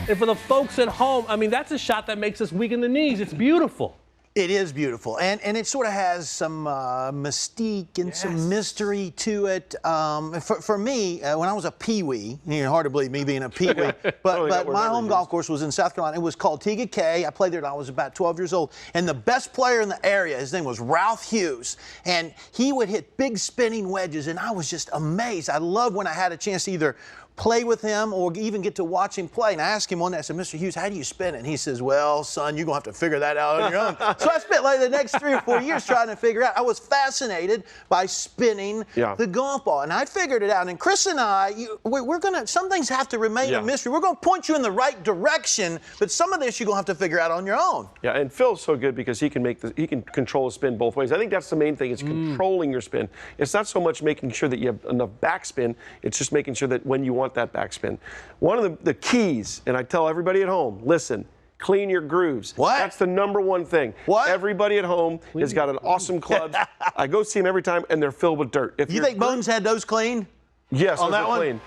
And for the folks at home, I mean, that's a shot that makes us weak in the knees. It's beautiful. It is beautiful, and it sort of has some mystique and some mystery to it. For me, when I was a peewee, hard to believe me being a peewee, but my home golf course was in South Carolina. It was called Tega Cay. I played there when I was about 12 years old, and the best player in the area, his name was Ralph Hughes, and he would hit big spinning wedges, and I was just amazed. I loved when I had a chance to either play with him or even get to watch him play. And I asked him one day, I said, Mr. Hughes, how do you spin it? And he says, well, son, you're going to have to figure that out on your own. So I spent like the next 3 or 4 years trying to figure out. I was fascinated by spinning the golf ball. And I figured it out. And Chris and I, we're going to, some things have to remain a mystery. We're going to point you in the right direction, but some of this you're going to have to figure out on your own. Yeah, and Phil's so good because he can control a spin both ways. I think that's the main thing, is controlling your spin. It's not so much making sure that you have enough backspin, it's just making sure that when you want that backspin. One of the keys, and I tell everybody at home, listen, clean your grooves. What? That's the #1 thing. What? Everybody at home has got an awesome club. I go see them every time, and they're filled with dirt. If you think Bones had those clean? Yes, on that one? clean.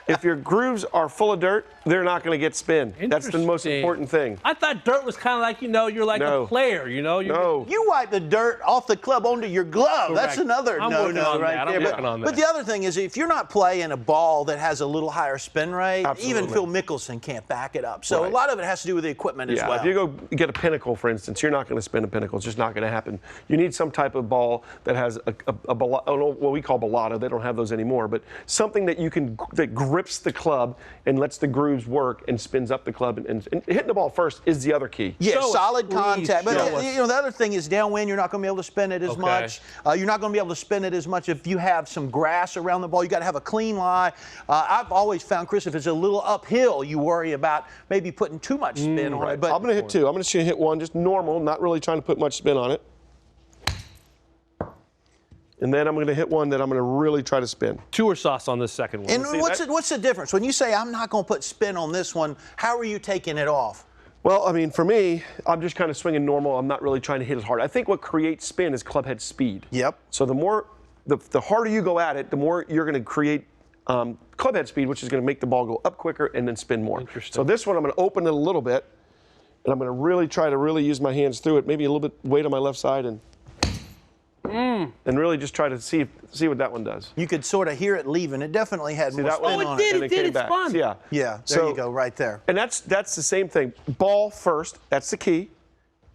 If your grooves are full of dirt, they're not going to get spin. That's the most important thing. I thought dirt was kind of like, you're like a player, No. You wipe the dirt off the club onto your glove. Correct. That's another no-no right there. But the other thing is, if you're not playing a ball that has a little higher spin rate, even Phil Mickelson can't back it up. So a lot of it has to do with the equipment as well. If you go get a Pinnacle, for instance, you're not going to spin a Pinnacle. It's just not going to happen. You need some type of ball that has what we call balata. They don't have those anymore, but something that that grips the club and lets the grooves work and spins up the club. And hitting the ball first is the other key. Yeah, solid contact. But the other thing is, downwind, you're not going to be able to spin it as much. You're not going to be able to spin it as much if you have some grass around the ball. You got to have a clean lie. I've always found, Chris, if it's a little uphill, you worry about maybe putting too much spin on it. But I'm going to hit 2. I'm going to hit 1, just normal, not really trying to put much spin on it. And then I'm going to hit 1 that I'm going to really try to spin. Tour sauce on this second one. And what's the difference? When you say, I'm not going to put spin on this one, how are you taking it off? Well, I mean, for me, I'm just kind of swinging normal. I'm not really trying to hit as hard. I think what creates spin is club head speed. Yep. So the harder you go at it, the more you're going to create club head speed, which is going to make the ball go up quicker and then spin more. Interesting. So this one, I'm going to open it a little bit, and I'm going to really try to use my hands through it, maybe a little bit weight on my left side, and really just try to see what that one does. You could sort of hear it leaving. It definitely had more spin on it. It did. It's fun. Yeah. Yeah, there you go, right there. And that's the same thing. Ball first, that's the key.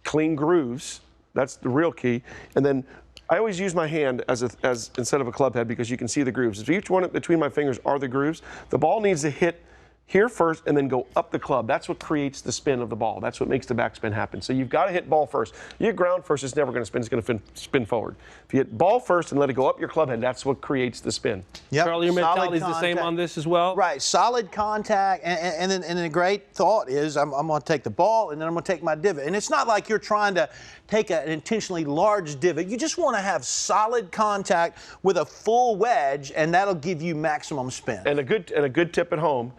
Clean grooves, that's the real key. And then I always use my hand as instead of a club head because you can see the grooves. If each one between my fingers are the grooves, the ball needs to hit here first and then go up the club. That's what creates the spin of the ball. That's what makes the backspin happen. So you've got to hit ball first. You hit ground first, it's never going to spin. It's going to spin forward. If you hit ball first and let it go up your club head, that's what creates the spin. Yep. Charlie, your mentality is the same on this as well? Right, solid contact. And then a great thought is I'm going to take the ball and then I'm going to take my divot. And it's not like you're trying to take an intentionally large divot. You just want to have solid contact with a full wedge, and that'll give you maximum spin. And a good tip at home,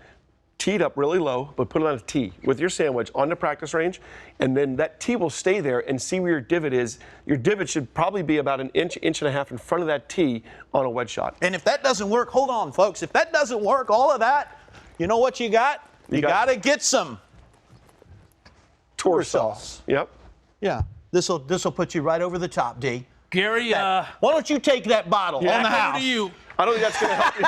tee it up really low, but put it on a tee with your sandwich on the practice range, and then that tee will stay there and see where your divot is. Your divot should probably be about an inch and a half in front of that tee on a wedge shot. And if that doesn't work, hold on, folks. If that doesn't work, all of that, you know what you got? You got to get some tour sauce. Yep. Yeah. This'll put you right over the top, D. Gary, why don't you take that bottle on the house? To you. I don't think that's going to help you.